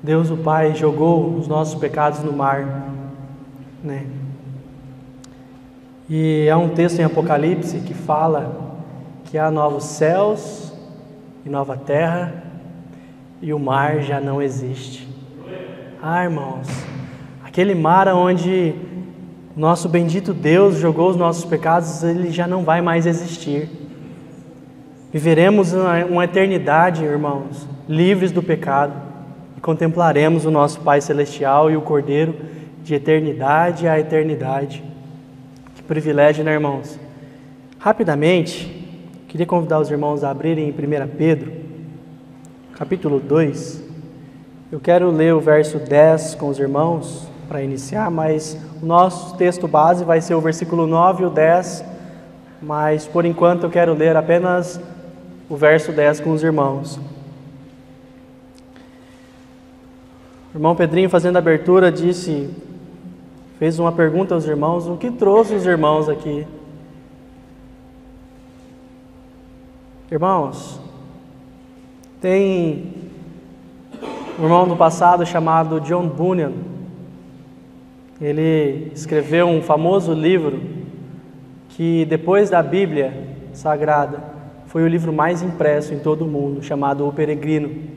Deus o Pai jogou os nossos pecados no mar, né? E há um texto em Apocalipse que fala que há novos céus e nova terra e o mar já não existe. Irmãos, aquele mar onde nosso bendito Deus jogou os nossos pecados, ele já não vai mais existir. Viveremos uma eternidade, irmãos, livres do pecado, e contemplaremos o nosso Pai Celestial e o Cordeiro de eternidade a eternidade. Que privilégio, né, irmãos? Rapidamente, queria convidar os irmãos a abrirem em 1 Pedro, capítulo 2. Eu quero ler o verso 10 com os irmãos para iniciar, mas o nosso texto base vai ser o versículo 9 e o 10, mas por enquanto eu quero ler apenas o verso 10 com os irmãos. O irmão Pedrinho, fazendo a abertura, fez uma pergunta aos irmãos: o que trouxe os irmãos aqui? Irmãos, tem um irmão do passado chamado John Bunyan. Ele escreveu um famoso livro que, depois da Bíblia Sagrada, foi o livro mais impresso em todo o mundo, chamado O Peregrino.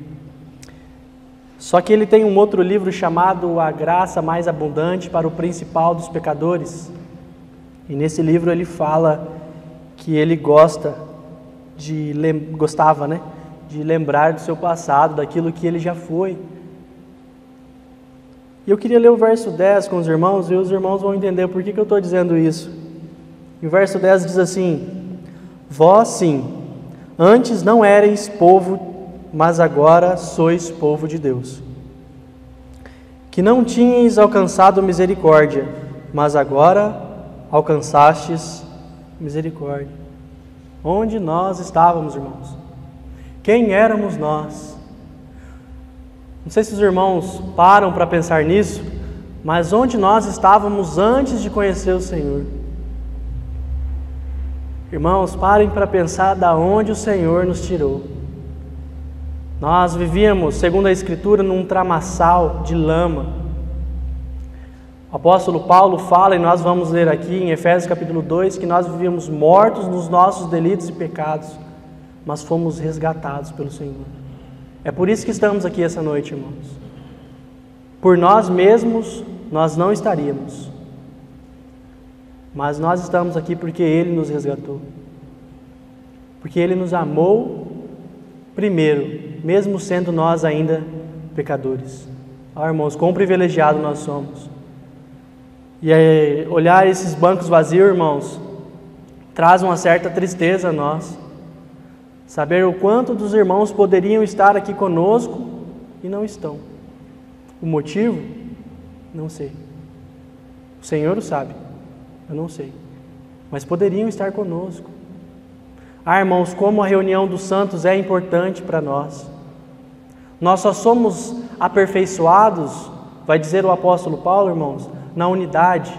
Só que ele tem um outro livro chamado A Graça Mais Abundante para o Principal dos Pecadores. E nesse livro ele fala que ele gostava, né, de lembrar do seu passado, daquilo que ele já foi. E eu queria ler o verso 10 com os irmãos, e os irmãos vão entender por que eu estou dizendo isso. E o verso 10 diz assim: vós sim, antes não éreis povo, mas agora sois povo de Deus, que não tinhais alcançado misericórdia, mas agora alcançastes misericórdia. Onde nós estávamos, irmãos? Quem éramos nós? Não sei se os irmãos param para pensar nisso, mas onde nós estávamos antes de conhecer o Senhor? Irmãos, parem para pensar da onde o Senhor nos tirou. Nós vivíamos, segundo a Escritura, num tramaçal de lama. O apóstolo Paulo fala, e nós vamos ler aqui em Efésios capítulo 2, que nós vivíamos mortos nos nossos delitos e pecados, mas fomos resgatados pelo Senhor. É por isso que estamos aqui essa noite, irmãos. Por nós mesmos, nós não estaríamos. Mas nós estamos aqui porque Ele nos resgatou. Porque Ele nos amou primeiro, mesmo sendo nós ainda pecadores. Irmãos, quão privilegiados nós somos. E olhar esses bancos vazios, irmãos, traz uma certa tristeza a nós. Saber o quanto dos irmãos poderiam estar aqui conosco e não estão. O motivo? Não sei. O Senhor o sabe. Eu não sei. Mas poderiam estar conosco. Irmãos, como a reunião dos santos é importante para nós. Nós só somos aperfeiçoados, vai dizer o apóstolo Paulo, irmãos, na unidade.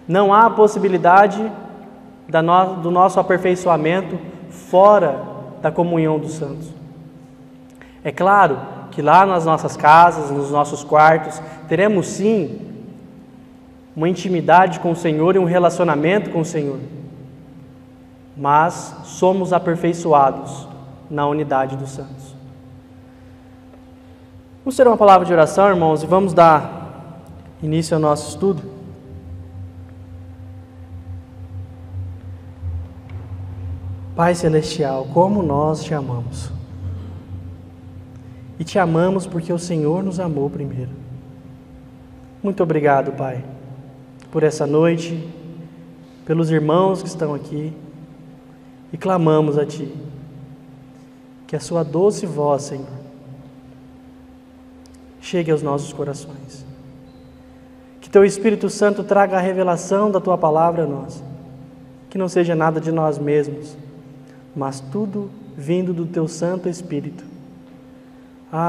Não há possibilidade do nosso aperfeiçoamento fora da comunhão dos santos. É claro que lá nas nossas casas, nos nossos quartos, teremos sim uma intimidade com o Senhor e um relacionamento com o Senhor. Mas somos aperfeiçoados na unidade dos santos. Vamos ter uma palavra de oração, irmãos, e vamos dar início ao nosso estudo. Pai Celestial, como nós te amamos. E te amamos porque o Senhor nos amou primeiro. Muito obrigado, Pai, por essa noite, pelos irmãos que estão aqui. E clamamos a Ti, que a Sua doce voz, Senhor, chegue aos nossos corações. Que Teu Espírito Santo traga a revelação da Tua palavra a nós. Que não seja nada de nós mesmos, mas tudo vindo do Teu Santo Espírito.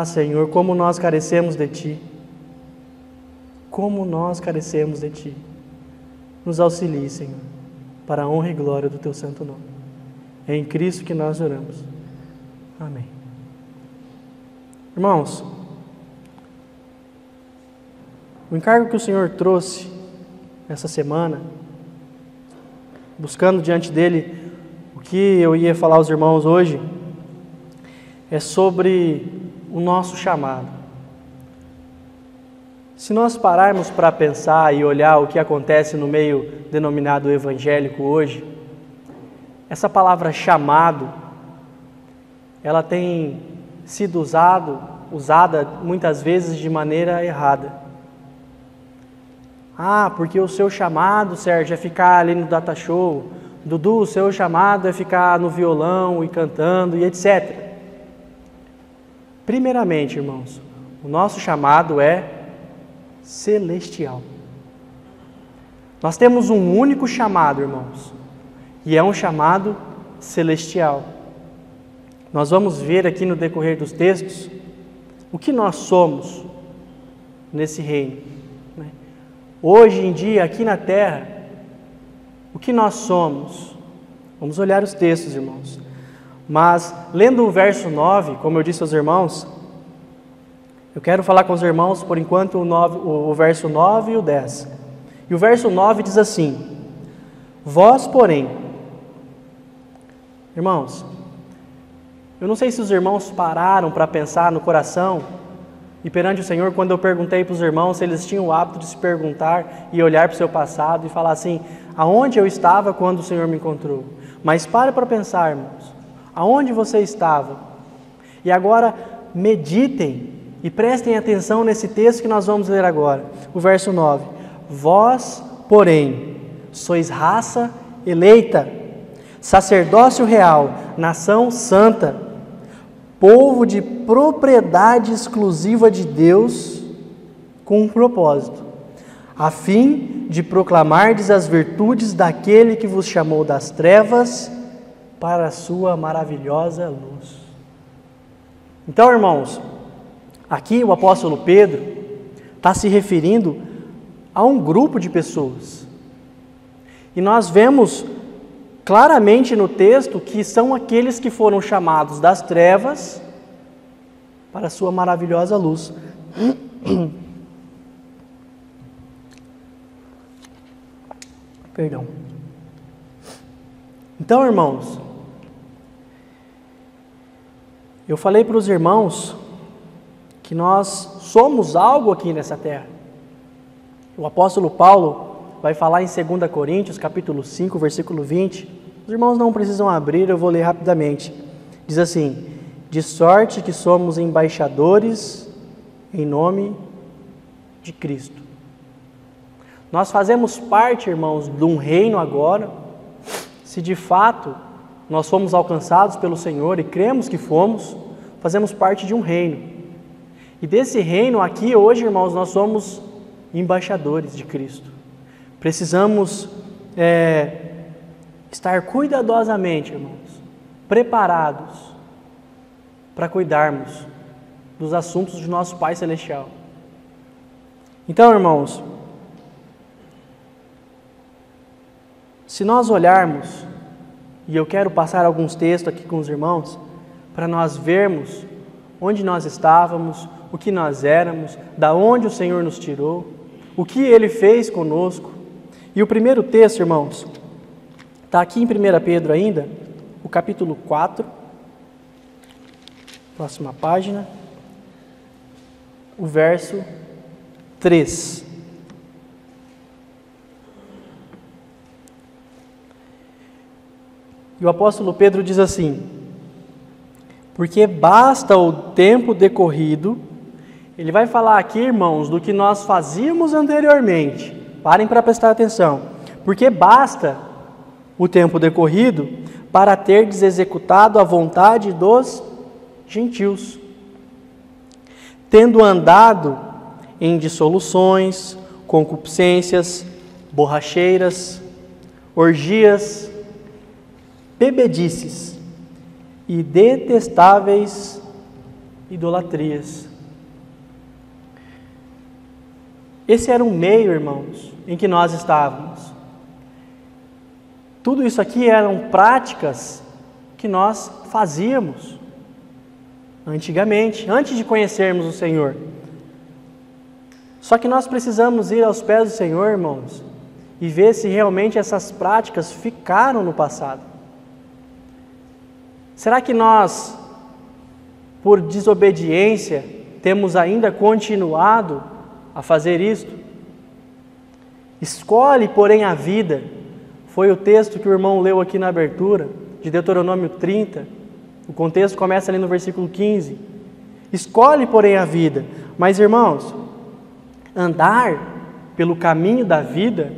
Senhor, como nós carecemos de Ti. Como nós carecemos de Ti. Nos auxilie, Senhor, para a honra e glória do Teu santo nome. É em Cristo que nós oramos. Amém. Irmãos, O encargo que o Senhor trouxe essa semana, buscando diante dele o que eu ia falar aos irmãos hoje, é sobre o nosso chamado. Se nós pararmos para pensar e olhar o que acontece no meio denominado evangélico hoje, essa palavra chamado, ela tem sido usada muitas vezes de maneira errada. Porque o seu chamado, Sérgio, é ficar ali no data show. Dudu, o seu chamado é ficar no violão e cantando e etc. Primeiramente, irmãos, o nosso chamado é celestial. Nós temos um único chamado, irmãos, e é um chamado celestial. Nós vamos ver aqui no decorrer dos textos o que nós somos nesse reino. Hoje em dia, aqui na terra, o que nós somos? Vamos olhar os textos, irmãos. Mas, lendo o verso 9, como eu disse aos irmãos, eu quero falar com os irmãos, por enquanto, o verso 9 e o 10. E o verso 9 diz assim: vós, porém, irmãos, eu não sei se os irmãos pararam para pensar no coração e perante o Senhor, quando eu perguntei para os irmãos se eles tinham o hábito de se perguntar e olhar para o seu passado e falar assim: aonde eu estava quando o Senhor me encontrou? Mas pare para pensar, irmãos, aonde você estava? E agora meditem e prestem atenção nesse texto que nós vamos ler agora, o verso 9. Vós, porém, sois raça eleita, sacerdócio real, nação santa, povo de propriedade exclusiva de Deus, com um propósito, a fim de proclamardes as virtudes daquele que vos chamou das trevas para a sua maravilhosa luz. Então, irmãos, aqui o apóstolo Pedro está se referindo a um grupo de pessoas. E nós vemos claramente no texto que são aqueles que foram chamados das trevas para a sua maravilhosa luz. Perdão. Então, irmãos, eu falei para os irmãos que nós somos algo aqui nessa terra. O apóstolo Paulo vai falar em 2 Coríntios, capítulo 5, versículo 20. Os irmãos não precisam abrir, eu vou ler rapidamente. Diz assim: de sorte que somos embaixadores em nome de Cristo. Nós fazemos parte, irmãos, de um reino agora. Se de fato nós fomos alcançados pelo Senhor e cremos que fomos, fazemos parte de um reino. E desse reino aqui, hoje, irmãos, nós somos embaixadores de Cristo. Precisamos estar cuidadosamente, irmãos, preparados para cuidarmos dos assuntos do nosso Pai Celestial. Então, irmãos, se nós olharmos, e eu quero passar alguns textos aqui com os irmãos, para nós vermos onde nós estávamos, o que nós éramos, da onde o Senhor nos tirou, o que Ele fez conosco. E o primeiro texto, irmãos, está aqui em 1 Pedro ainda, o capítulo 4, próxima página, o verso 3. E o apóstolo Pedro diz assim: porque basta o tempo decorrido. Ele vai falar aqui, irmãos, do que nós fazíamos anteriormente. Parem para prestar atenção. Porque basta o tempo decorrido para terdes executado a vontade dos gentios, tendo andado em dissoluções, concupiscências, borracheiras, orgias, bebedices e detestáveis idolatrias. Esse era o meio, irmãos, em que nós estávamos. Tudo isso aqui eram práticas que nós fazíamos antigamente, antes de conhecermos o Senhor. Só que nós precisamos ir aos pés do Senhor, irmãos, e ver se realmente essas práticas ficaram no passado. Será que nós, por desobediência, temos ainda continuado a fazer isto? Escolhe, porém, a vida. Foi o texto que o irmão leu aqui na abertura, de Deuteronômio 30. O contexto começa ali no versículo 15. Escolhe, porém, a vida. Mas, irmãos, andar pelo caminho da vida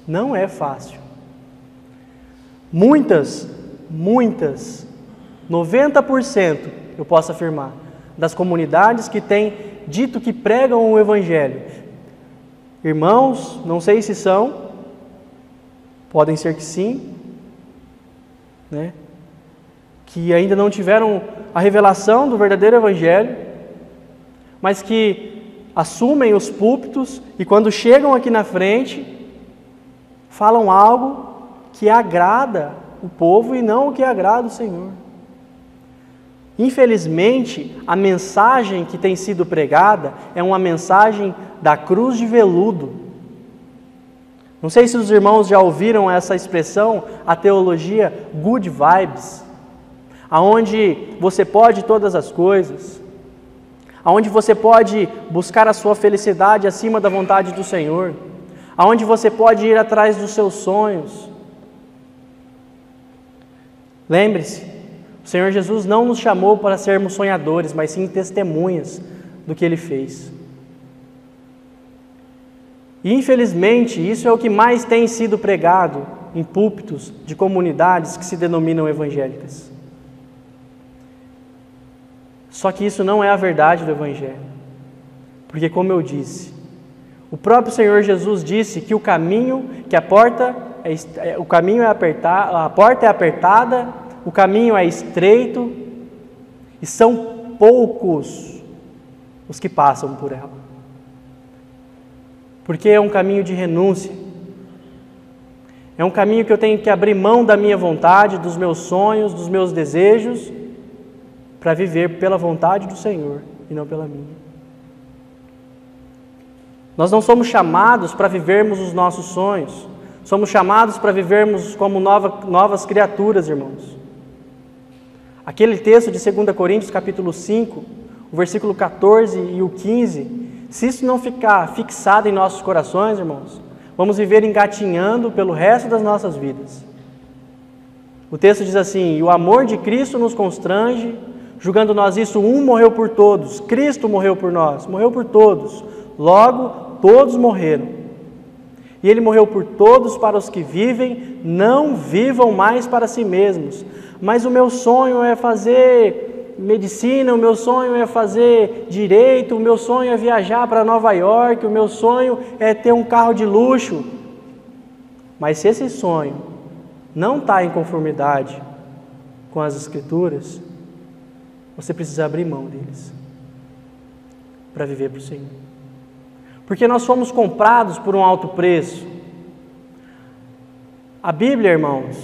não é fácil. Muitas, 90%, eu posso afirmar, das comunidades que têm dito que pregam o Evangelho, irmãos, não sei se são, podem ser que sim, né? Que ainda não tiveram a revelação do verdadeiro Evangelho, mas que assumem os púlpitos e quando chegam aqui na frente, falam algo que agrada o povo e não o que agrada o Senhor. Infelizmente, a mensagem que tem sido pregada é uma mensagem da cruz de veludo. Não sei se os irmãos já ouviram essa expressão, a teologia good vibes, aonde você pode todas as coisas, aonde você pode buscar a sua felicidade acima da vontade do Senhor, aonde você pode ir atrás dos seus sonhos. Lembre-se, o Senhor Jesus não nos chamou para sermos sonhadores, mas sim testemunhas do que Ele fez. E infelizmente, isso é o que mais tem sido pregado em púlpitos de comunidades que se denominam evangélicas. Só que isso não é a verdade do Evangelho. Porque, como eu disse, o próprio Senhor Jesus disse que o caminho, que a porta é apertada, o caminho é estreito e são poucos os que passam por ela. Porque é um caminho de renúncia. É um caminho que eu tenho que abrir mão da minha vontade, dos meus sonhos, dos meus desejos, para viver pela vontade do Senhor e não pela minha. Nós não somos chamados para vivermos os nossos sonhos. Somos chamados para vivermos como novas criaturas, irmãos. Aquele texto de 2 Coríntios, capítulo 5, o versículo 14 e o 15, se isso não ficar fixado em nossos corações, irmãos, vamos viver engatinhando pelo resto das nossas vidas. O texto diz assim: e o amor de Cristo nos constrange, julgando nós isso, um morreu por todos, Cristo morreu por nós, morreu por todos, logo todos morreram. E Ele morreu por todos para os que vivem, não vivam mais para si mesmos. Mas o meu sonho é fazer medicina, o meu sonho é fazer direito, o meu sonho é viajar para Nova York, o meu sonho é ter um carro de luxo. Mas se esse sonho não está em conformidade com as Escrituras, você precisa abrir mão deles para viver para o Senhor. Porque nós fomos comprados por um alto preço. A Bíblia, irmãos,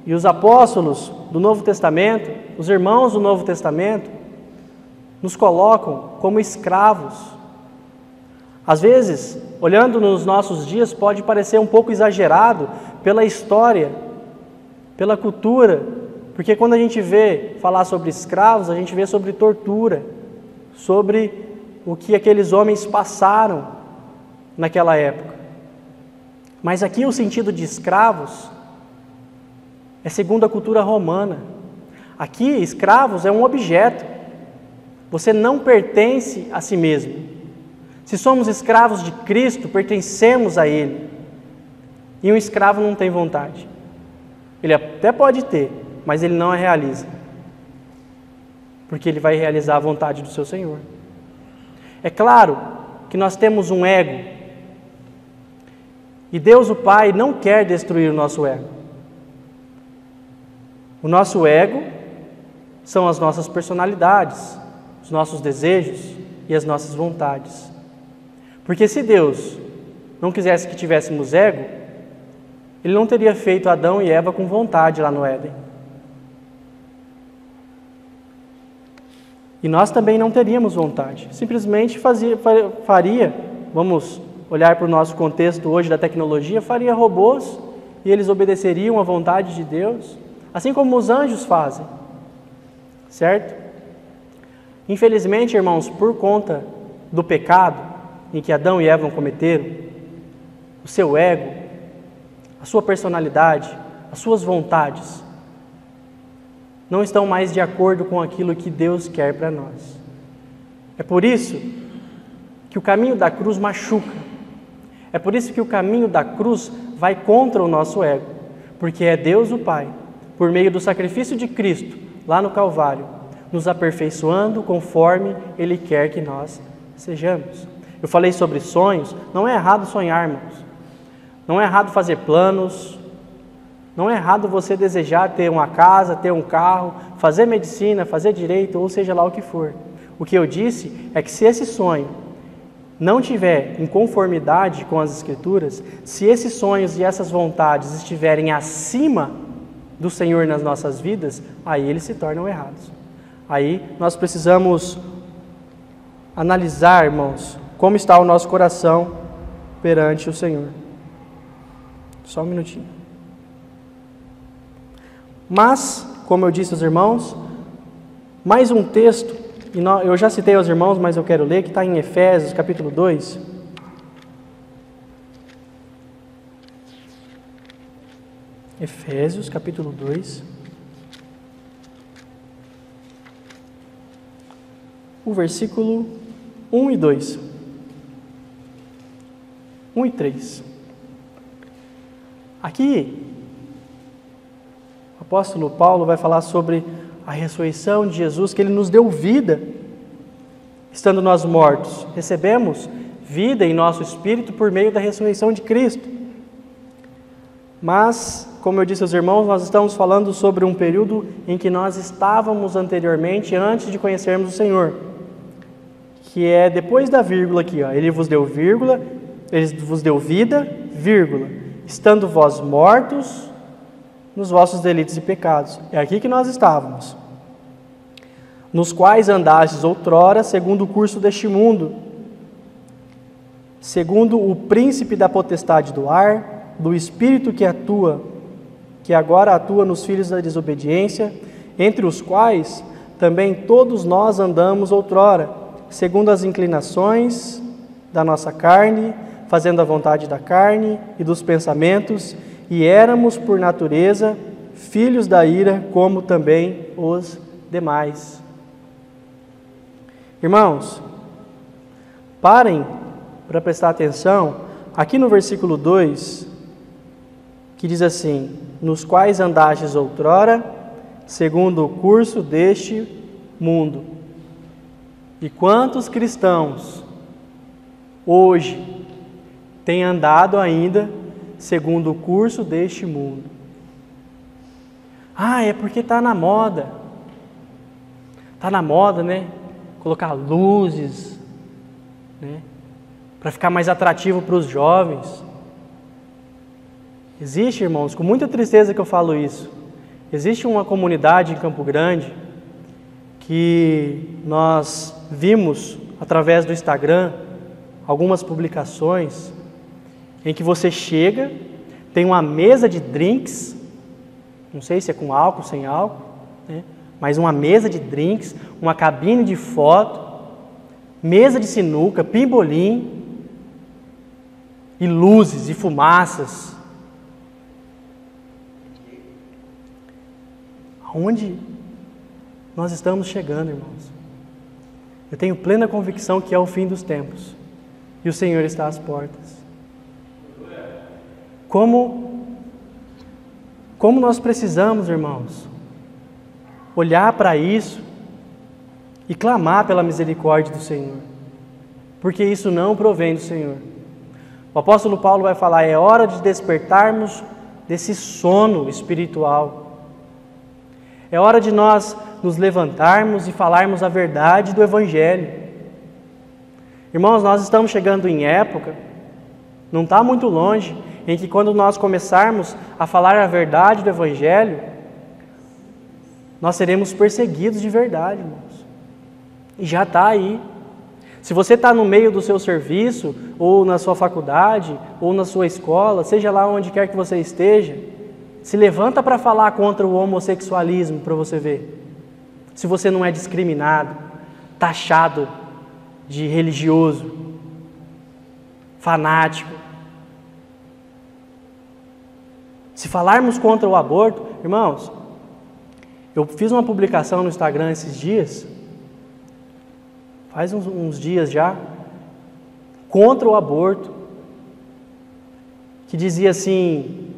e os apóstolos do Novo Testamento, os irmãos do Novo Testamento, nos colocam como escravos. Às vezes, olhando nos nossos dias, pode parecer um pouco exagerado pela história, pela cultura, porque quando a gente vê falar sobre escravos, a gente vê sobre tortura, sobre o que aqueles homens passaram naquela época. Mas aqui o sentido de escravos é segundo a cultura romana. Aqui, escravos é um objeto. Você não pertence a si mesmo. Se somos escravos de Cristo, pertencemos a Ele. E um escravo não tem vontade. Ele até pode ter, mas ele não a realiza. Porque ele vai realizar a vontade do seu Senhor. É claro que nós temos um ego. E Deus, o Pai, não quer destruir o nosso ego. O nosso ego são as nossas personalidades, os nossos desejos e as nossas vontades. Porque se Deus não quisesse que tivéssemos ego, Ele não teria feito Adão e Eva com vontade lá no Éden. E nós também não teríamos vontade. Simplesmente faria vamos olhar para o nosso contexto hoje da tecnologia, faria robôs e eles obedeceriam à vontade de Deus, assim como os anjos fazem, certo? Infelizmente, irmãos, por conta do pecado em que Adão e Eva cometeram, o seu ego, a sua personalidade, as suas vontades, não estão mais de acordo com aquilo que Deus quer para nós. É por isso que o caminho da cruz machuca. É por isso que o caminho da cruz vai contra o nosso ego. Porque é Deus o Pai, por meio do sacrifício de Cristo, lá no Calvário, nos aperfeiçoando conforme Ele quer que nós sejamos. Eu falei sobre sonhos, não é errado sonhar, irmãos. Não é errado fazer planos. Não é errado você desejar ter uma casa, ter um carro, fazer medicina, fazer direito, ou seja lá o que for. O que eu disse é que se esse sonho não tiver em conformidade com as Escrituras, se esses sonhos e essas vontades estiverem acima do Senhor nas nossas vidas, aí eles se tornam errados. Aí nós precisamos analisar, irmãos, como está o nosso coração perante o Senhor. Só um minutinho. Mas, como eu disse aos irmãos, mais um texto, e eu já citei aos irmãos, mas eu quero ler, que está em Efésios, capítulo 2. Efésios, capítulo 2. O versículo 1 e 2. 1 e 3. Aqui, o apóstolo Paulo vai falar sobre a ressurreição de Jesus, que Ele nos deu vida, estando nós mortos. Recebemos vida em nosso espírito por meio da ressurreição de Cristo. Mas, como eu disse aos irmãos, nós estamos falando sobre um período em que nós estávamos anteriormente, antes de conhecermos o Senhor, que é depois da vírgula aqui, ó. Ele vos deu vírgula, Ele vos deu vida, vírgula, estando vós mortos nos vossos delitos e pecados. É aqui que nós estávamos. Nos quais andastes outrora, segundo o curso deste mundo, segundo o príncipe da potestade do ar, do espírito que agora atua nos filhos da desobediência, entre os quais também todos nós andamos outrora, segundo as inclinações da nossa carne, fazendo a vontade da carne e dos pensamentos, e éramos, por natureza, filhos da ira, como também os demais. Irmãos, parem para prestar atenção aqui no versículo 2, que diz assim: nos quais andastes outrora, segundo o curso deste mundo. E quantos cristãos hoje têm andado ainda segundo o curso deste mundo? Ah, é porque está na moda. Está na moda, né? Colocar luzes, né? Para ficar mais atrativo para os jovens. Existe, irmãos, com muita tristeza que eu falo isso, existe uma comunidade em Campo Grande que nós vimos através do Instagram algumas publicações em que você chega, tem uma mesa de drinks, não sei se é com álcool, sem álcool, né? Mas uma mesa de drinks, uma cabine de foto, mesa de sinuca, pimbolim, e luzes e fumaças. Aonde nós estamos chegando, irmãos? Eu tenho plena convicção que é o fim dos tempos e o Senhor está às portas. Como nós precisamos, irmãos, olhar para isso e clamar pela misericórdia do Senhor, porque isso não provém do Senhor. O apóstolo Paulo vai falar: é hora de despertarmos desse sono espiritual. É hora de nós nos levantarmos e falarmos a verdade do Evangelho. Irmãos, nós estamos chegando em época, não está muito longe, em que quando nós começarmos a falar a verdade do Evangelho, nós seremos perseguidos de verdade, irmãos. E já está aí. Se você está no meio do seu serviço, ou na sua faculdade, ou na sua escola, seja lá onde quer que você esteja, se levanta para falar contra o homossexualismo para você ver. Se você não é discriminado, taxado de religioso, fanático. Se falarmos contra o aborto, irmãos, eu fiz uma publicação no Instagram esses dias, faz uns dias já, contra o aborto, que dizia assim,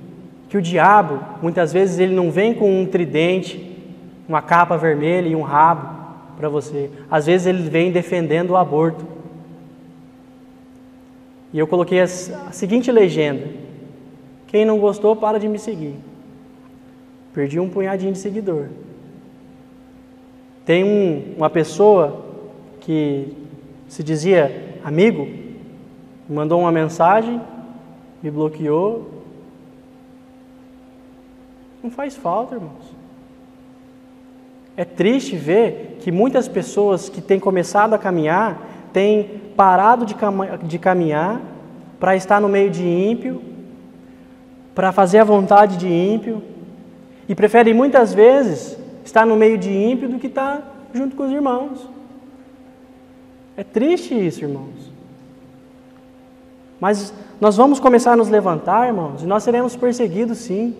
que o diabo, muitas vezes, ele não vem com um tridente, uma capa vermelha e um rabo para você. Às vezes ele vem defendendo o aborto. E eu coloquei a seguinte legenda: quem não gostou, para de me seguir. Perdi um punhadinho de seguidor. Tem uma pessoa que se dizia amigo, me mandou uma mensagem, me bloqueou. Não faz falta, irmãos. É triste ver que muitas pessoas que têm começado a caminhar, têm parado de caminhar para estar no meio de ímpio, para fazer a vontade de ímpio, e preferem muitas vezes estar no meio de ímpio do que estar junto com os irmãos. É triste isso, irmãos. Mas nós vamos começar a nos levantar, irmãos, e nós seremos perseguidos sim.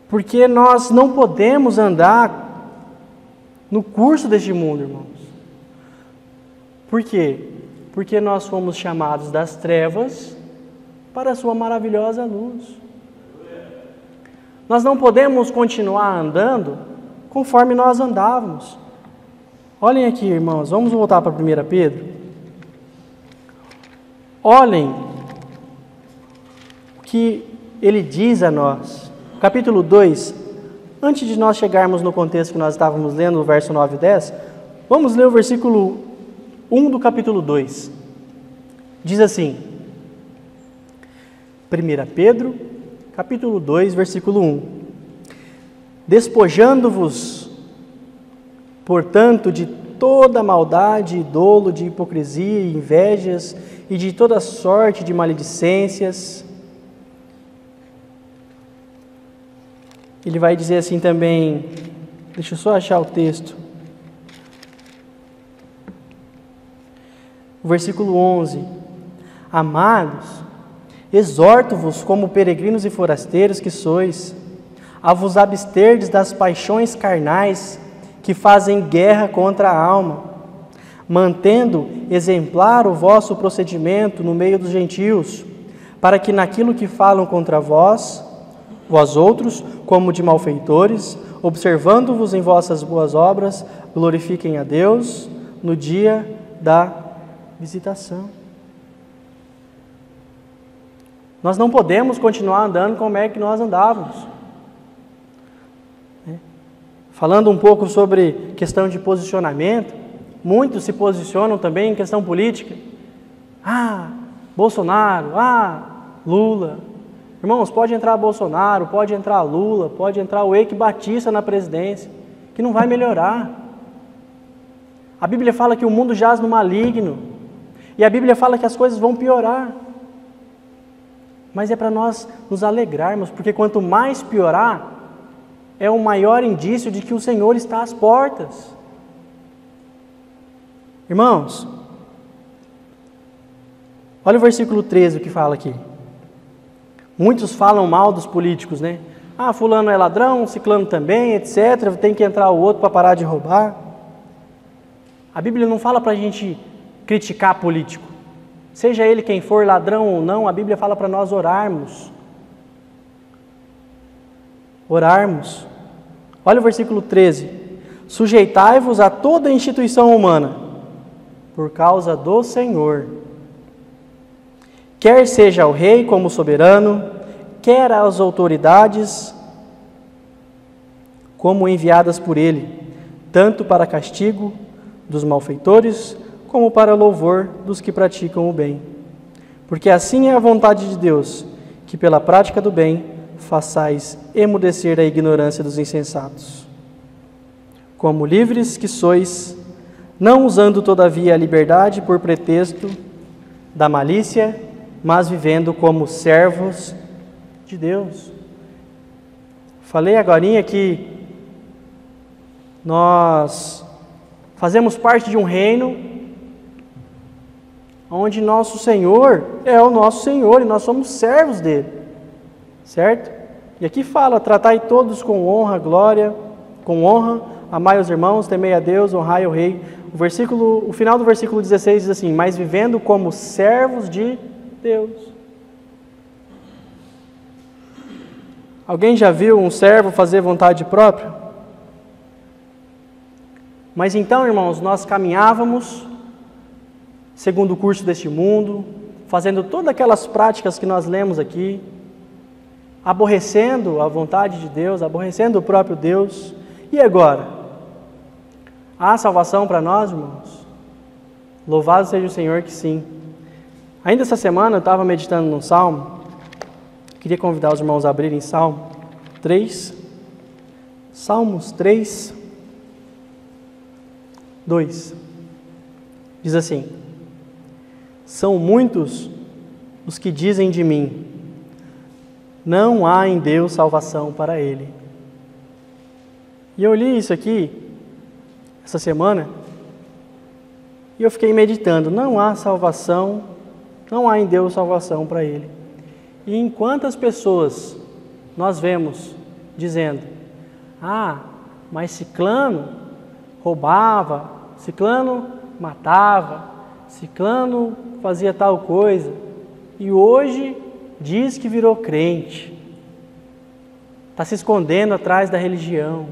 Porque nós não podemos andar no curso deste mundo, irmãos. Por quê? Porque nós fomos chamados das trevas para a sua maravilhosa luz. Nós não podemos continuar andando conforme nós andávamos. Olhem aqui, irmãos, vamos voltar para 1 Pedro. Olhem o que ele diz a nós. Capítulo 2, antes de nós chegarmos no contexto que nós estávamos lendo, o verso 9 e 10, vamos ler o versículo 1 do capítulo 2. Diz assim, 1 Pedro, capítulo 2, versículo 1. Despojando-vos, portanto, de toda maldade, dolo, de hipocrisia e invejas, e de toda sorte de maledicências. Ele vai dizer assim também, deixa eu só achar o texto. O versículo 11. Amados, exorto-vos como peregrinos e forasteiros que sois, a vos absterdes das paixões carnais que fazem guerra contra a alma, mantendo exemplar o vosso procedimento no meio dos gentios, para que naquilo que falam contra vós outros, como de malfeitores, observando-vos em vossas boas obras, glorifiquem a Deus no dia da visitação. Nós não podemos continuar andando como é que nós andávamos. Falando um pouco sobre questão de posicionamento, muitos se posicionam também em questão política. Bolsonaro, Lula. Irmãos, pode entrar Bolsonaro, pode entrar Lula, pode entrar o Eike Batista na presidência, que não vai melhorar. A Bíblia fala que o mundo jaz no maligno, e a Bíblia fala que as coisas vão piorar. Mas é para nós nos alegrarmos, porque quanto mais piorar, é o maior indício de que o Senhor está às portas. Irmãos, olha o versículo 13, o que fala aqui. Muitos falam mal dos políticos, né? Fulano é ladrão, ciclano também, etc. Tem que entrar o outro para parar de roubar. A Bíblia não fala para a gente criticar político. Seja ele quem for, ladrão ou não, a Bíblia fala para nós orarmos. Orarmos. Olha o versículo 13. Sujeitai-vos a toda instituição humana, por causa do Senhor. Quer seja o rei como soberano, quer as autoridades como enviadas por ele, tanto para castigo dos malfeitores, como para louvor dos que praticam o bem. Porque assim é a vontade de Deus, que pela prática do bem façais emudecer a ignorância dos insensatos. Como livres que sois, não usando todavia a liberdade por pretexto da malícia, mas vivendo como servos de Deus. Falei agorinha que nós fazemos parte de um reino onde nosso Senhor é o nosso Senhor e nós somos servos dele, certo? E aqui fala: tratai todos com honra, glória, com honra, amai os irmãos, temei a Deus, honrai o rei. O final do versículo 16 diz assim: mas vivendo como servos de Deus. Alguém já viu um servo fazer vontade própria? Mas então, irmãos, nós caminhávamos segundo o curso deste mundo, fazendo todas aquelas práticas que nós lemos aqui, aborrecendo a vontade de Deus, aborrecendo o próprio Deus. E agora? Há salvação para nós, irmãos? Louvado seja o Senhor que sim. Ainda essa semana eu estava meditando num salmo. Queria convidar os irmãos a abrirem Salmo 3. Salmos 3, 2. Diz assim: são muitos os que dizem de mim, não há em Deus salvação para ele. E eu li isso aqui essa semana e eu fiquei meditando: não há salvação, não há em Deus salvação para ele. E em quantas pessoas nós vemos dizendo: mas ciclano roubava, ciclano matava, ciclano fazia tal coisa, e hoje diz que virou crente, está se escondendo atrás da religião.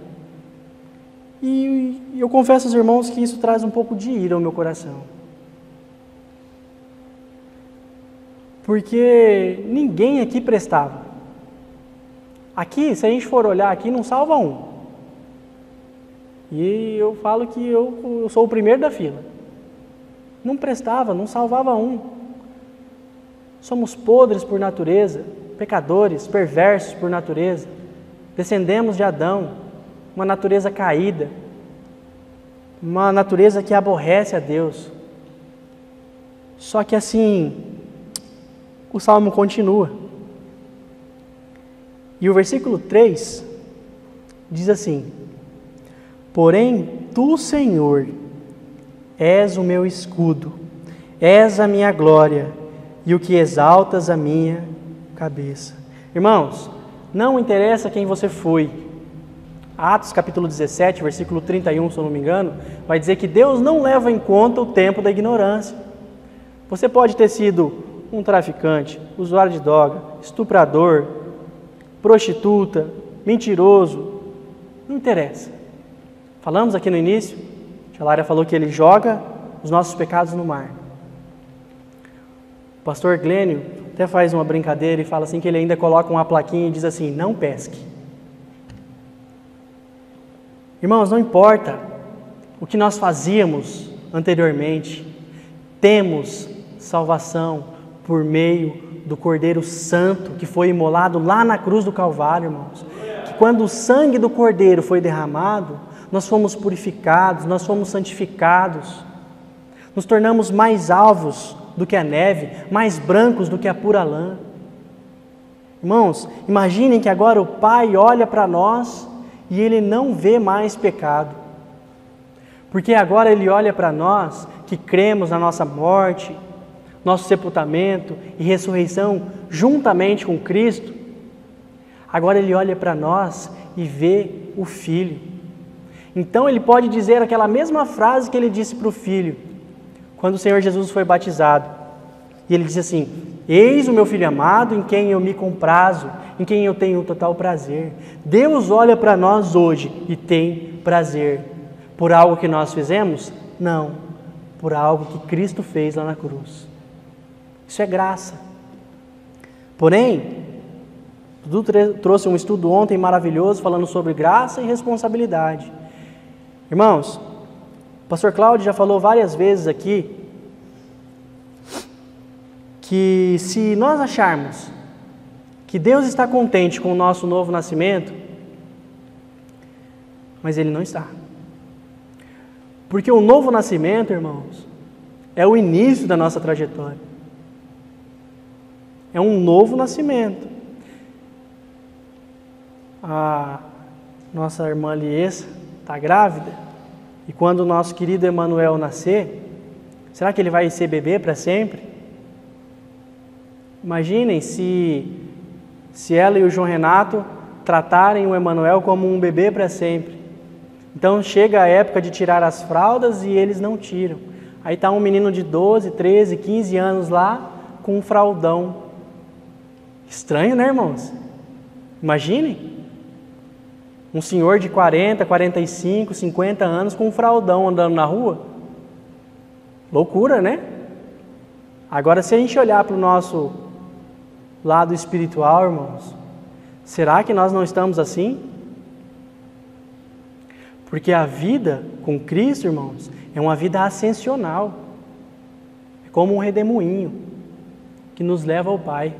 E eu confesso aos irmãos que isso traz um pouco de ira ao meu coração. Porque ninguém aqui prestava. Aqui, se a gente for olhar aqui, não salva um. E eu falo que eu sou o primeiro da fila. Não prestava, não salvava um. Somos podres por natureza, pecadores, perversos por natureza. Descendemos de Adão, uma natureza caída, uma natureza que aborrece a Deus. Só que assim, o Salmo continua. E o versículo 3 diz assim: porém, tu, Senhor, és o meu escudo, és a minha glória e o que exaltas a minha cabeça. Irmãos, não interessa quem você foi. Atos capítulo 17, versículo 31, se eu não me engano, vai dizer que Deus não leva em conta o tempo da ignorância. Você pode ter sido um traficante, usuário de droga, estuprador, prostituta, mentiroso, não interessa. Falamos aqui no início, a Lara falou que ele joga os nossos pecados no mar. O pastor Glênio até faz uma brincadeira e fala assim que ele ainda coloca uma plaquinha e diz assim: não pesque. Irmãos, não importa o que nós fazíamos anteriormente, temos salvação por meio do Cordeiro Santo que foi imolado lá na cruz do Calvário, irmãos. Que quando o sangue do Cordeiro foi derramado, nós fomos purificados, nós fomos santificados, nos tornamos mais alvos do que a neve, mais brancos do que a pura lã. Irmãos, imaginem que agora o Pai olha para nós e Ele não vê mais pecado, porque agora Ele olha para nós que cremos na nossa morte, nosso sepultamento e ressurreição juntamente com Cristo. Agora Ele olha para nós e vê o Filho. Então Ele pode dizer aquela mesma frase que Ele disse para o Filho, quando o Senhor Jesus foi batizado. E Ele disse assim: eis o meu Filho amado, em quem eu me comprazo, em quem eu tenho total prazer. Deus olha para nós hoje e tem prazer. Por algo que nós fizemos? Não. Por algo que Cristo fez lá na cruz. Isso é graça. Porém, Dudu trouxe um estudo ontem maravilhoso falando sobre graça e responsabilidade. Irmãos, o pastor Cláudio já falou várias vezes aqui que se nós acharmos que Deus está contente com o nosso novo nascimento, mas Ele não está. Porque o novo nascimento, irmãos, é o início da nossa trajetória. É um novo nascimento. A nossa irmã Liesa está grávida, e quando o nosso querido Emanuel nascer, será que ele vai ser bebê para sempre? Imaginem se ela e o João Renato tratarem o Emanuel como um bebê para sempre. Então chega a época de tirar as fraldas e eles não tiram. Aí está um menino de 12, 13, 15 anos lá com um fraldão. Estranho, né, irmãos? Imaginem. Um senhor de 40, 45, 50 anos com um fraldão andando na rua. Loucura, né? Agora, se a gente olhar para o nosso lado espiritual, irmãos, será que nós não estamos assim? Porque a vida com Cristo, irmãos, é uma vida ascensional. É como um redemoinho que nos leva ao Pai.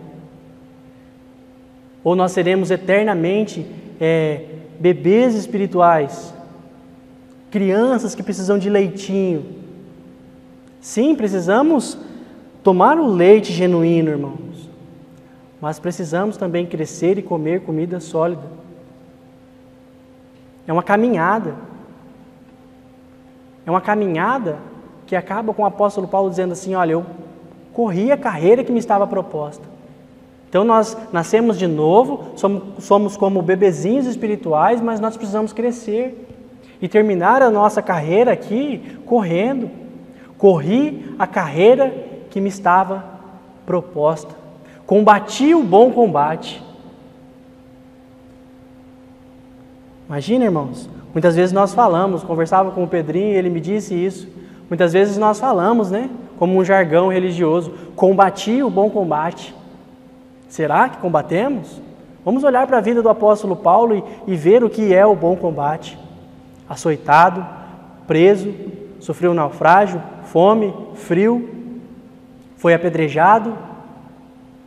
Ou nós seremos eternamente bebês espirituais, crianças que precisam de leitinho. Sim, precisamos tomar o leite genuíno, irmãos, mas precisamos também crescer e comer comida sólida. É uma caminhada. É uma caminhada que acaba com o apóstolo Paulo dizendo assim: olha, eu corri a carreira que me estava proposta. Então nós nascemos de novo, somos como bebezinhos espirituais, mas nós precisamos crescer e terminar a nossa carreira aqui correndo. Corri a carreira que me estava proposta. Combati o bom combate. Imagina, irmãos, muitas vezes nós falamos, conversava com o Pedrinho e ele me disse isso. Muitas vezes nós falamos, né, como um jargão religioso: combati o bom combate. Será que combatemos? Vamos olhar para a vida do apóstolo Paulo e ver o que é o bom combate. Açoitado, preso, sofreu naufrágio, fome, frio, foi apedrejado.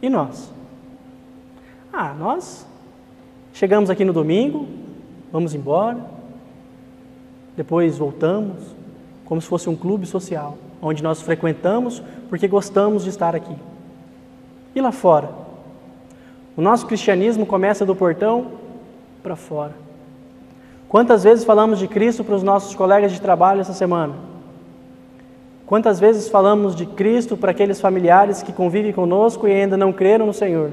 E nós? Nós chegamos aqui no domingo, vamos embora, depois voltamos, como se fosse um clube social, onde nós frequentamos porque gostamos de estar aqui. E lá fora? O nosso cristianismo começa do portão para fora. Quantas vezes falamos de Cristo para os nossos colegas de trabalho essa semana? Quantas vezes falamos de Cristo para aqueles familiares que convivem conosco e ainda não creram no Senhor?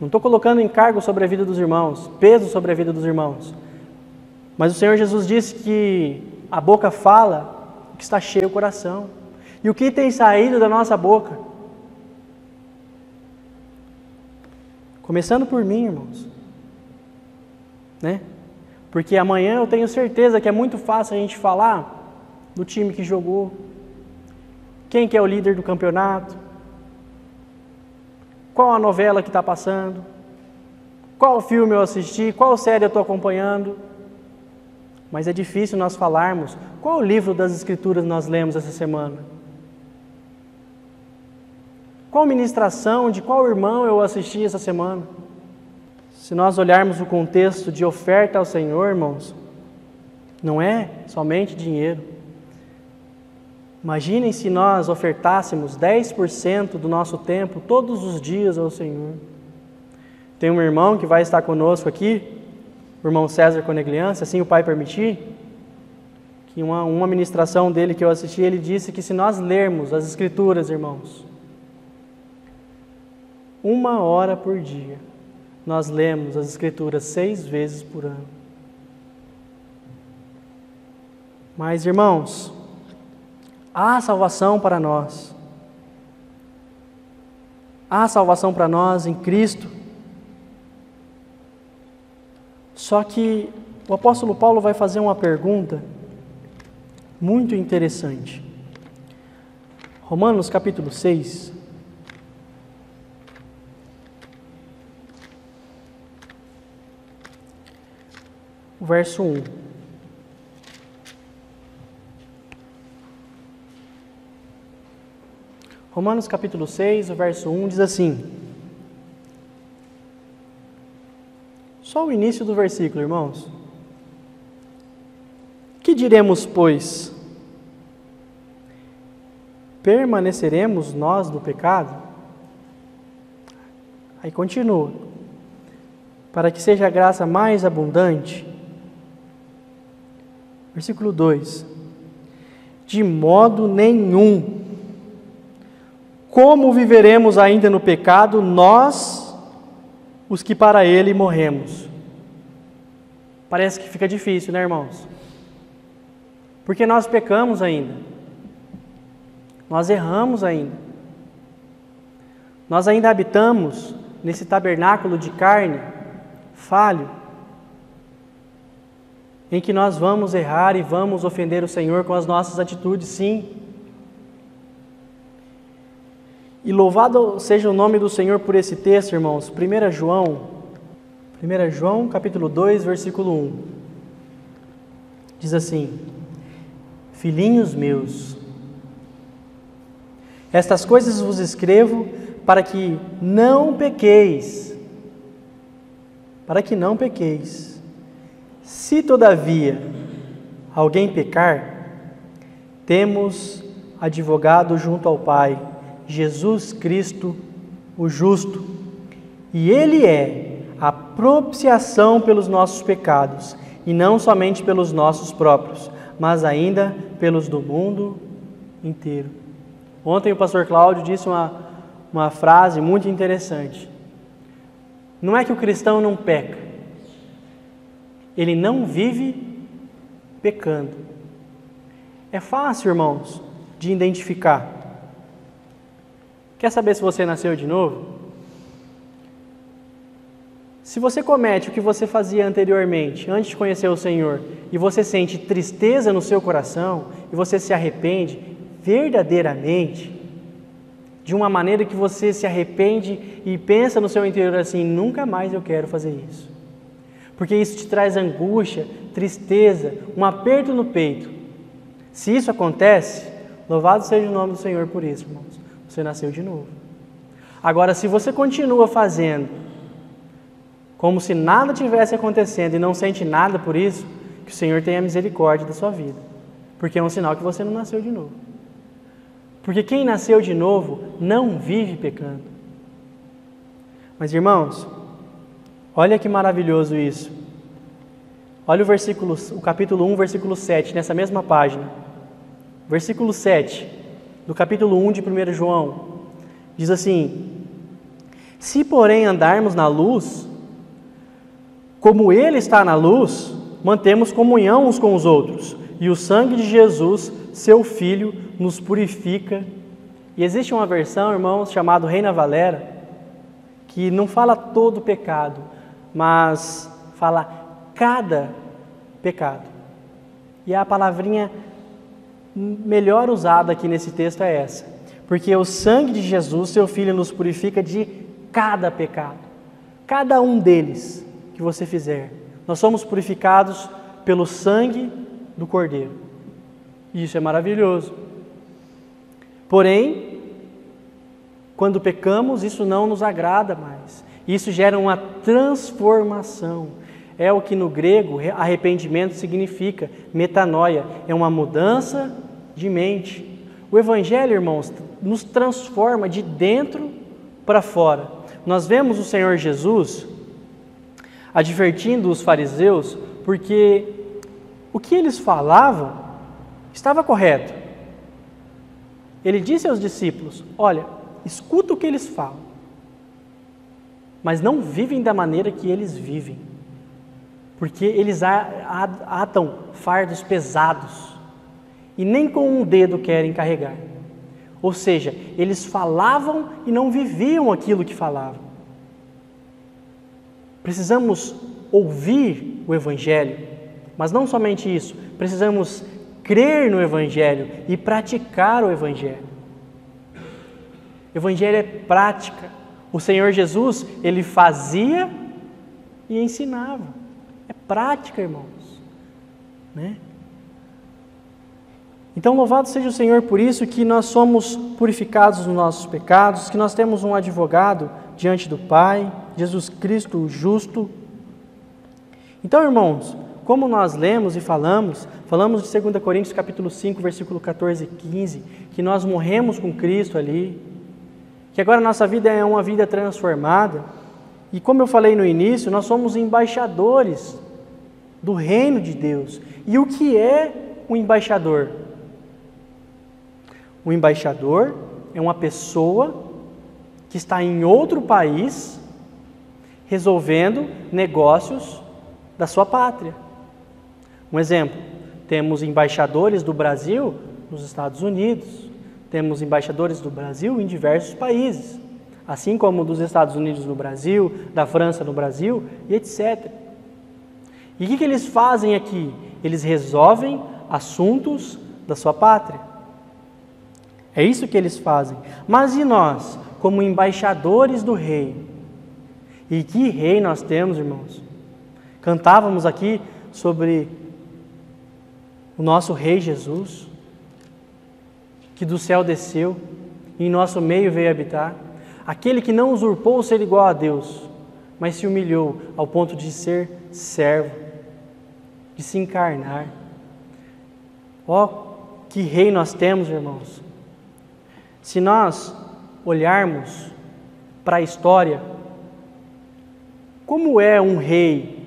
Não estou colocando encargo sobre a vida dos irmãos, peso sobre a vida dos irmãos. Mas o Senhor Jesus disse que a boca fala o que está cheio o coração. E o que tem saído da nossa boca? Começando por mim, irmãos. Né? Porque amanhã eu tenho certeza que é muito fácil a gente falar do time que jogou, quem que é o líder do campeonato, qual a novela que está passando, qual filme eu assisti, qual série eu estou acompanhando. Mas é difícil nós falarmos qual livro das Escrituras nós lemos essa semana, qual ministração de qual irmão eu assisti essa semana. Se nós olharmos o contexto de oferta ao Senhor, irmãos, não é somente dinheiro. Imaginem se nós ofertássemos 10% do nosso tempo todos os dias ao Senhor. Tem um irmão que vai estar conosco aqui, o irmão César Coneglian, se assim o Pai permitir, que uma ministração dele que eu assisti, ele disse que se nós lermos as Escrituras, irmãos, 1 hora por dia, nós lemos as Escrituras 6 vezes por ano. Mas, irmãos, há salvação para nós. Há salvação para nós em Cristo. Só que o apóstolo Paulo vai fazer uma pergunta muito interessante. Romanos capítulo 6. O verso 1. Romanos capítulo 6, o verso 1 diz assim. Só o início do versículo, irmãos. diremos, pois? Permaneceremos nós no pecado? Aí continua. Para que seja a graça mais abundante. Versículo 2. De modo nenhum. Como viveremos ainda no pecado, nós, os que para ele morremos? Parece que fica difícil, né, irmãos? Porque nós pecamos ainda. Nós erramos ainda. Nós ainda habitamos nesse tabernáculo de carne falho, em que nós vamos errar e vamos ofender o Senhor com as nossas atitudes, sim. E louvado seja o nome do Senhor por esse texto, irmãos. 1 João capítulo 2, versículo 1. Diz assim: Filhinhos meus, estas coisas vos escrevo para que não pequeis. Para que não pequeis. Se todavia alguém pecar, temos advogado junto ao Pai, Jesus Cristo, o justo, e Ele é a propiciação pelos nossos pecados, e não somente pelos nossos próprios, mas ainda pelos do mundo inteiro. Ontem o pastor Cláudio disse uma frase muito interessante. Não é que o cristão não peca, ele não vive pecando. É fácil, irmãos, de identificar. Quer saber se você nasceu de novo? Se você comete o que você fazia anteriormente, antes de conhecer o Senhor, e você sente tristeza no seu coração, e você se arrepende verdadeiramente, de uma maneira que você se arrepende e pensa no seu interior assim, nunca mais eu quero fazer isso. Porque isso te traz angústia, tristeza, um aperto no peito. Se isso acontece, louvado seja o nome do Senhor por isso, irmãos. Você nasceu de novo. Agora, se você continua fazendo como se nada tivesse acontecendo e não sente nada por isso, que o Senhor tenha misericórdia da sua vida. Porque é um sinal que você não nasceu de novo. Porque quem nasceu de novo não vive pecando. Mas, irmãos, olha que maravilhoso isso. Olha o capítulo 1, versículo 7, nessa mesma página. Versículo 7, do capítulo 1 de 1 João, diz assim: Se, porém, andarmos na luz, como Ele está na luz, mantemos comunhão uns com os outros, e o sangue de Jesus, seu Filho, nos purifica. E existe uma versão, irmãos, chamada Reina Valera, que não fala todo pecado, mas fala cada pecado. E a palavrinha melhor usada aqui nesse texto é essa, porque o sangue de Jesus, seu Filho, nos purifica de cada pecado, cada um deles que você fizer. Nós somos purificados pelo sangue do Cordeiro. E isso é maravilhoso. Porém, quando pecamos, isso não nos agrada mais. Isso gera uma transformação. É o que no grego arrependimento significa, metanoia, é uma mudança de mente. O Evangelho, irmãos, nos transforma de dentro para fora. Nós vemos o Senhor Jesus advertindo os fariseus, porque o que eles falavam estava correto. Ele disse aos discípulos: olha, escuta o que eles falam, mas não vivem da maneira que eles vivem, porque eles atam fardos pesados e nem com um dedo querem carregar. Ou seja, eles falavam e não viviam aquilo que falavam. Precisamos ouvir o Evangelho, mas não somente isso, precisamos crer no Evangelho e praticar o Evangelho. Evangelho é prática. O Senhor Jesus, Ele fazia e ensinava. É prática, irmãos. Né? Então, louvado seja o Senhor por isso, que nós somos purificados dos nossos pecados, que nós temos um advogado diante do Pai, Jesus Cristo, o justo. Então, irmãos, como nós lemos e falamos de 2 Coríntios capítulo 5, versículo 14 e 15, que nós morremos com Cristo ali, que agora a nossa vida é uma vida transformada, e como eu falei no início, nós somos embaixadores do reino de Deus. E o que é um embaixador? O embaixador é uma pessoa que está em outro país resolvendo negócios da sua pátria. Um exemplo, temos embaixadores do Brasil nos Estados Unidos, temos embaixadores do Brasil em diversos países, assim como dos Estados Unidos no Brasil, da França no Brasil e etc. E o que eles fazem aqui? Eles resolvem assuntos da sua pátria. É isso que eles fazem. Mas e nós, como embaixadores do rei? E que rei nós temos, irmãos? Cantávamos aqui sobre o nosso rei Jesus, que do céu desceu e em nosso meio veio habitar. Aquele que não usurpou ser igual a Deus, mas se humilhou ao ponto de ser servo, de se encarnar. Ó, que rei nós temos, irmãos! Se nós olharmos para a história, como é um rei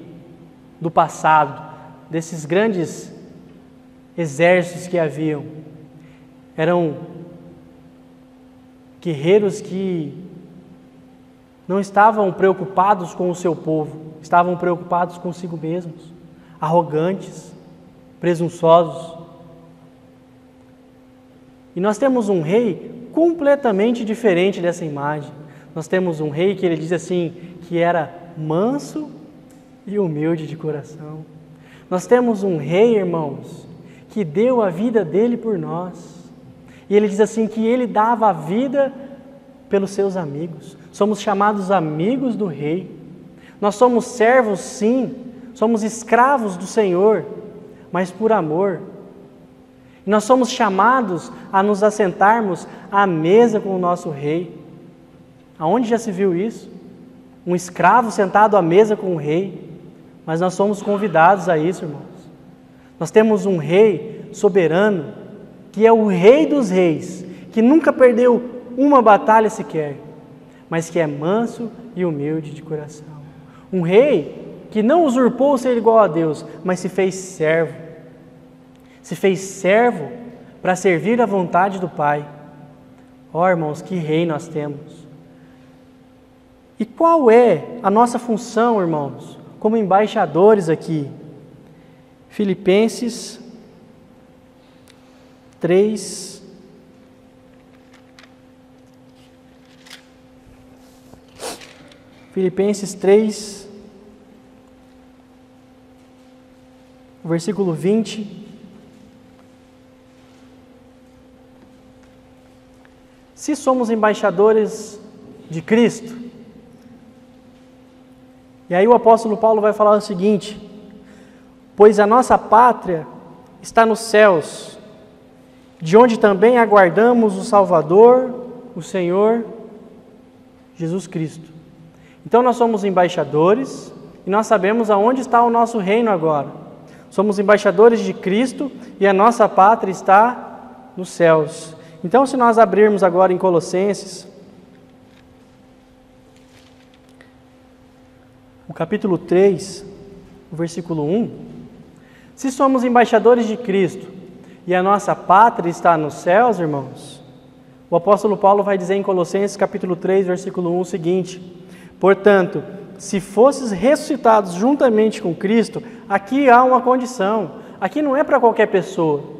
do passado, desses grandes exércitos que haviam? Eram guerreiros que não estavam preocupados com o seu povo, estavam preocupados consigo mesmos, arrogantes, presunçosos. E nós temos um rei completamente diferente dessa imagem. Nós temos um rei que ele diz assim, que era manso e humilde de coração. Nós temos um rei, irmãos, que deu a vida dele por nós. E ele diz assim que ele dava a vida pelos seus amigos. Somos chamados amigos do rei. Nós somos servos, sim, somos escravos do Senhor, mas por amor. E nós somos chamados a nos assentarmos à mesa com o nosso rei. Aonde já se viu isso? Um escravo sentado à mesa com o rei. Mas nós somos convidados a isso, irmãos. Nós temos um rei soberano, que é o rei dos reis, que nunca perdeu uma batalha sequer, mas que é manso e humilde de coração. Um rei que não usurpou ser igual a Deus, mas se fez servo. Se fez servo para servir à vontade do Pai. Ó, irmãos, que rei nós temos. E qual é a nossa função, irmãos, como embaixadores aqui? Filipenses 3, versículo 20. Se somos embaixadores de Cristo, e aí o apóstolo Paulo vai falar o seguinte: pois a nossa pátria está nos céus, de onde também aguardamos o Salvador, o Senhor Jesus Cristo. Então nós somos embaixadores e nós sabemos aonde está o nosso reino agora. Somos embaixadores de Cristo e a nossa pátria está nos céus. Então, se nós abrirmos agora em Colossenses, o capítulo 3, o versículo 1, se somos embaixadores de Cristo e a nossa pátria está nos céus, irmãos, o apóstolo Paulo vai dizer em Colossenses capítulo 3, versículo 1 o seguinte: portanto, se fosses ressuscitados juntamente com Cristo, aqui há uma condição, aqui não é para qualquer pessoa.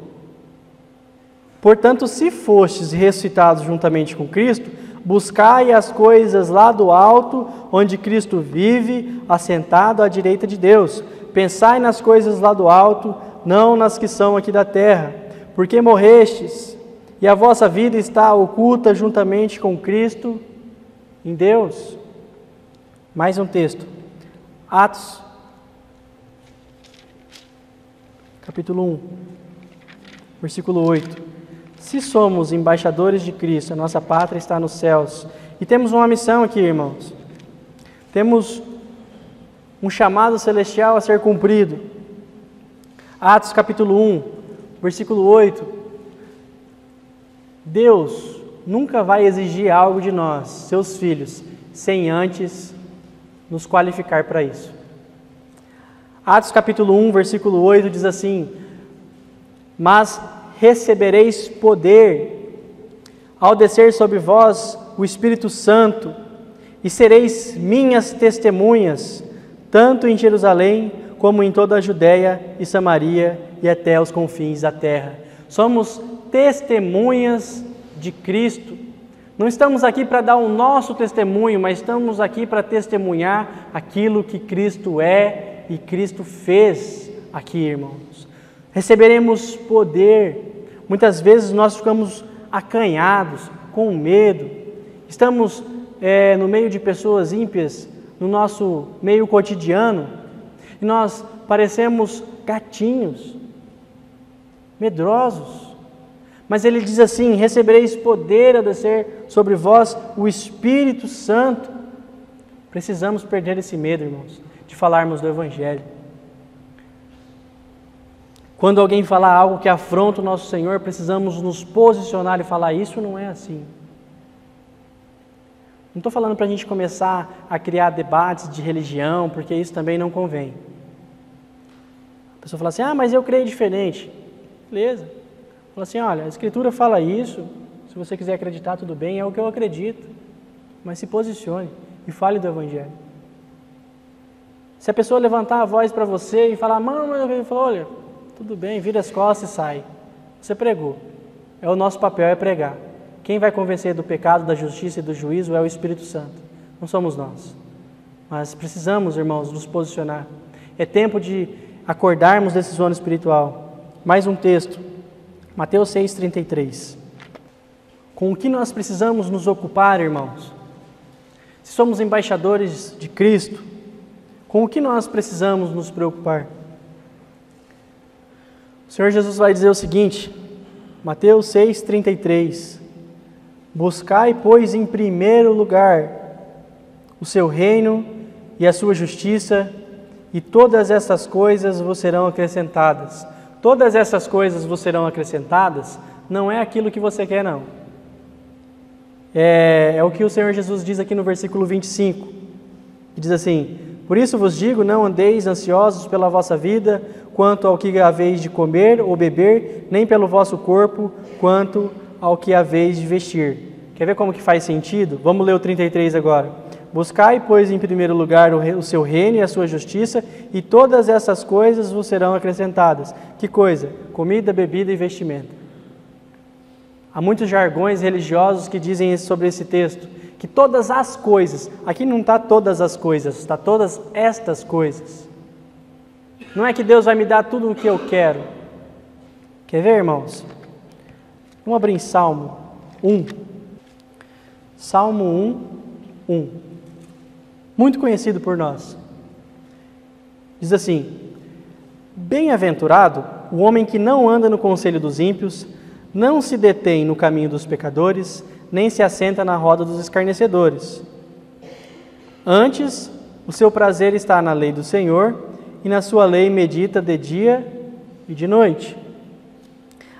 Portanto, se fostes ressuscitados juntamente com Cristo, buscai as coisas lá do alto, onde Cristo vive, assentado à direita de Deus. Pensai nas coisas lá do alto, não nas que são aqui da terra, porque morrestes, e a vossa vida está oculta juntamente com Cristo em Deus. Mais um texto, Atos, capítulo 1, versículo 8. Se somos embaixadores de Cristo, a nossa pátria está nos céus. E temos uma missão aqui, irmãos. Temos um chamado celestial a ser cumprido. Atos capítulo 1, versículo 8. Deus nunca vai exigir algo de nós, seus filhos, sem antes nos qualificar para isso. Atos capítulo 1, versículo 8 diz assim: mas recebereis poder ao descer sobre vós o Espírito Santo, e sereis minhas testemunhas, tanto em Jerusalém, como em toda a Judéia e Samaria e até os confins da terra. Somos testemunhas de Cristo. Não estamos aqui para dar o nosso testemunho, mas estamos aqui para testemunhar aquilo que Cristo é e Cristo fez aqui, irmãos. Receberemos poder. Muitas vezes nós ficamos acanhados, com medo. Estamos no meio de pessoas ímpias, no nosso meio cotidiano, e nós parecemos gatinhos, medrosos. Mas ele diz assim: recebereis poder a descer sobre vós o Espírito Santo. Precisamos perder esse medo, irmãos, de falarmos do Evangelho. Quando alguém falar algo que afronta o nosso Senhor, precisamos nos posicionar e falar: isso não é assim. Não estou falando para a gente começar a criar debates de religião, porque isso também não convém. A pessoa fala assim: mas eu creio diferente. Beleza. Fala assim: olha, a Escritura fala isso, se você quiser acreditar, tudo bem, é o que eu acredito. Mas se posicione e fale do Evangelho. Se a pessoa levantar a voz para você e falar: mano, eu falo: olha, tudo bem, vira as costas e sai. Você pregou. O nosso papel é pregar. Quem vai convencer do pecado, da justiça e do juízo é o Espírito Santo. Não somos nós. Mas precisamos, irmãos, nos posicionar. É tempo de acordarmos desse sono espiritual. Mais um texto. Mateus 6,33. Com o que nós precisamos nos ocupar, irmãos? Se somos embaixadores de Cristo, com o que nós precisamos nos preocupar? O Senhor Jesus vai dizer o seguinte, Mateus 6,33. Buscai, pois, em primeiro lugar o seu reino e a sua justiça, e todas essas coisas vos serão acrescentadas. Todas essas coisas vos serão acrescentadas, não é aquilo que você quer, não. É o que o Senhor Jesus diz aqui no versículo 25. Que diz assim: por isso vos digo, não andeis ansiosos pela vossa vida, quanto ao que haveis de comer ou beber, nem pelo vosso corpo, quanto ao que haveis de vestir. Quer ver como que faz sentido? Vamos ler o 33 agora. Buscai, pois, em primeiro lugar o seu reino e a sua justiça, e todas essas coisas vos serão acrescentadas. Que coisa? Comida, bebida e vestimento. Há muitos jargões religiosos que dizem sobre esse texto, que todas as coisas, aqui não está todas as coisas, está todas estas coisas. Não é que Deus vai me dar tudo o que eu quero. Quer ver, irmãos? Vamos abrir em Salmo 1. Salmo 1. Muito conhecido por nós. Diz assim: bem-aventurado o homem que não anda no conselho dos ímpios, não se detém no caminho dos pecadores, nem se assenta na roda dos escarnecedores. Antes, o seu prazer está na lei do Senhor, e na sua lei medita de dia e de noite.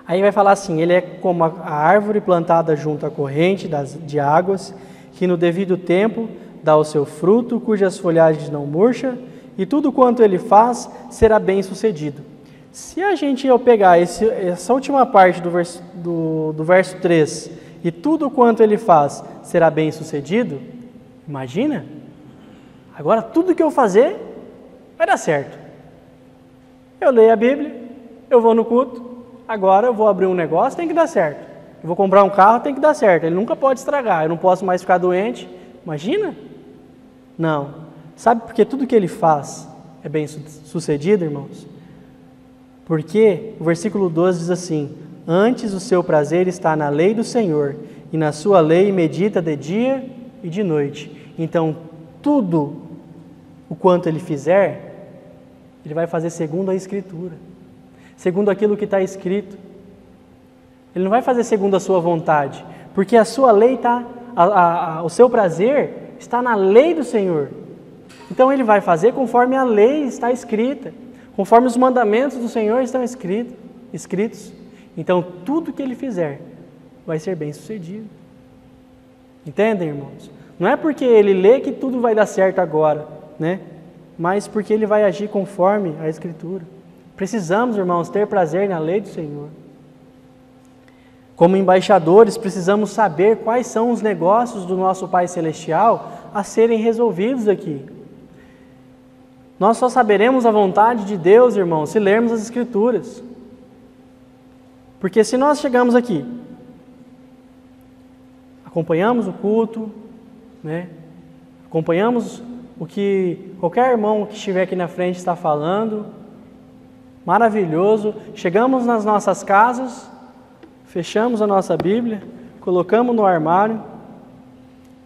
Aí vai falar assim: ele é como a árvore plantada junto à corrente de águas, que no devido tempo dá o seu fruto, cujas folhagens não murcha, e tudo quanto ele faz será bem sucedido. Se a gente pegar essa última parte do verso 3, e tudo quanto ele faz será bem sucedido, imagina, agora tudo que eu fazer vai dar certo. Eu leio a Bíblia, eu vou no culto, agora eu vou abrir um negócio, tem que dar certo. Eu vou comprar um carro, tem que dar certo, ele nunca pode estragar, eu não posso mais ficar doente. Imagina? Não. Sabe por que tudo que ele faz é bem sucedido, irmãos? Porque o versículo 12 diz assim: antes o seu prazer está na lei do Senhor, e na sua lei medita de dia e de noite. Então, tudo o quanto ele fizer, ele vai fazer segundo a Escritura, segundo aquilo que está escrito. Ele não vai fazer segundo a sua vontade, porque a sua lei está, o seu prazer está na lei do Senhor. Então ele vai fazer conforme a lei está escrita, conforme os mandamentos do Senhor estão escritos. Então, tudo que ele fizer vai ser bem sucedido. Entendem, irmãos? Não é porque ele lê que tudo vai dar certo agora, né? Mas porque ele vai agir conforme a Escritura. Precisamos, irmãos, ter prazer na lei do Senhor. Como embaixadores, precisamos saber quais são os negócios do nosso Pai Celestial a serem resolvidos aqui. Nós só saberemos a vontade de Deus, irmãos, se lermos as Escrituras. Porque se nós chegamos aqui, acompanhamos o culto, né? Acompanhamos o que qualquer irmão que estiver aqui na frente está falando, maravilhoso, chegamos nas nossas casas, fechamos a nossa Bíblia, colocamos no armário,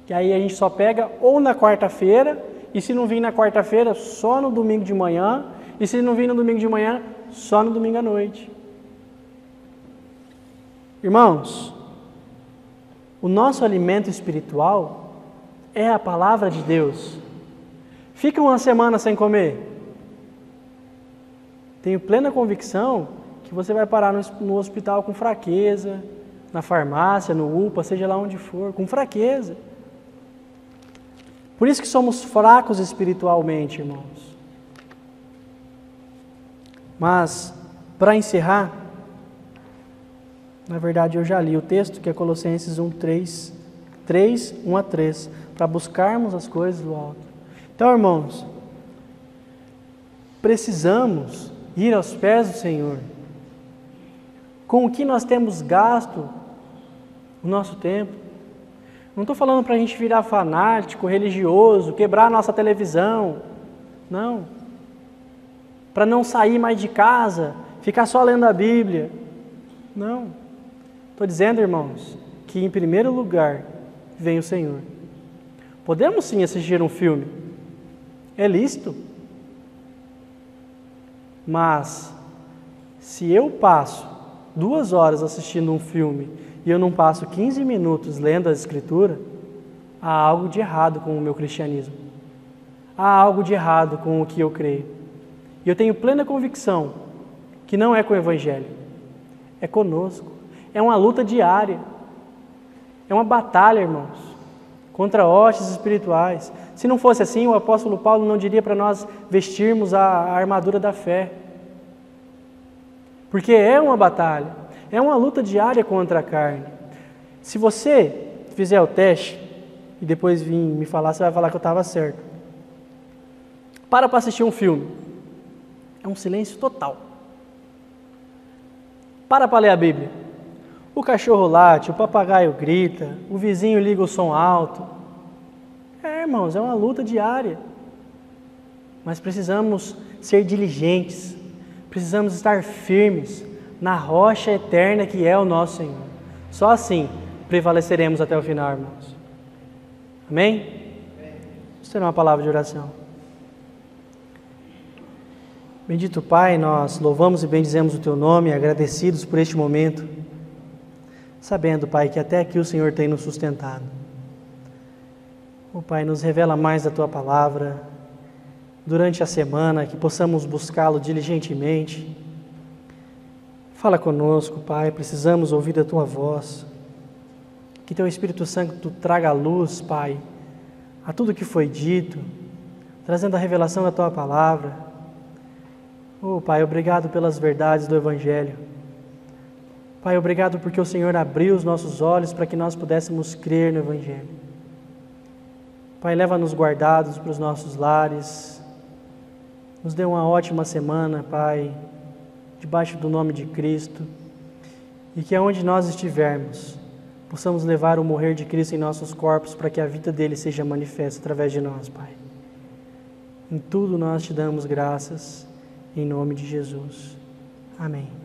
e aí a gente só pega ou na quarta-feira, e se não vir na quarta-feira, só no domingo de manhã, e se não vir no domingo de manhã, só no domingo à noite. Irmãos, o nosso alimento espiritual é a palavra de Deus. Fica uma semana sem comer. Tenho plena convicção que você vai parar no hospital com fraqueza, na farmácia, no UPA, seja lá onde for, com fraqueza. Por isso que somos fracos espiritualmente, irmãos. Mas, para encerrar, na verdade eu já li o texto, que é Colossenses 1:3, para buscarmos as coisas do alto. Então, irmãos, precisamos ir aos pés do Senhor. Com o que nós temos gasto o nosso tempo. Não estou falando para a gente virar fanático, religioso, quebrar a nossa televisão. Não. Para não sair mais de casa, ficar só lendo a Bíblia. Não. Estou dizendo, irmãos, que em primeiro lugar vem o Senhor. Podemos sim assistir um filme. É lícito. Mas, se eu passo 2 horas assistindo um filme e eu não passo 15 minutos lendo a Escritura, há algo de errado com o meu cristianismo. Há algo de errado com o que eu creio. E eu tenho plena convicção que não é com o Evangelho, é conosco. É uma luta diária. É uma batalha, irmãos, contra hostes espirituais. Se não fosse assim, o apóstolo Paulo não diria para nós vestirmos a armadura da fé. Porque é uma batalha. É uma luta diária contra a carne. Se você fizer o teste e depois vir me falar, você vai falar que eu estava certo. Para assistir um filme. É um silêncio total. Para ler a Bíblia. O cachorro late, o papagaio grita, o vizinho liga o som alto. Irmãos, é uma luta diária. Mas precisamos ser diligentes. Precisamos estar firmes na rocha eterna que é o nosso Senhor. Só assim prevaleceremos até o final, irmãos. Amém? Vamos ter uma palavra de oração. Bendito Pai, nós louvamos e bendizemos o Teu nome, agradecidos por este momento, sabendo, Pai, que até aqui o Senhor tem nos sustentado. Pai, nos revela mais da Tua palavra durante a semana, que possamos buscá-lo diligentemente. Fala conosco, Pai, precisamos ouvir a Tua voz. Que Teu Espírito Santo traga a luz, Pai, a tudo que foi dito, trazendo a revelação da Tua palavra. Pai, obrigado pelas verdades do Evangelho. Pai, obrigado porque o Senhor abriu os nossos olhos para que nós pudéssemos crer no Evangelho. Pai, leva-nos guardados para os nossos lares. Nos dê uma ótima semana, Pai, debaixo do nome de Cristo, e que aonde nós estivermos, possamos levar o morrer de Cristo em nossos corpos para que a vida dele seja manifesta através de nós, Pai. Em tudo nós te damos graças, em nome de Jesus. Amém.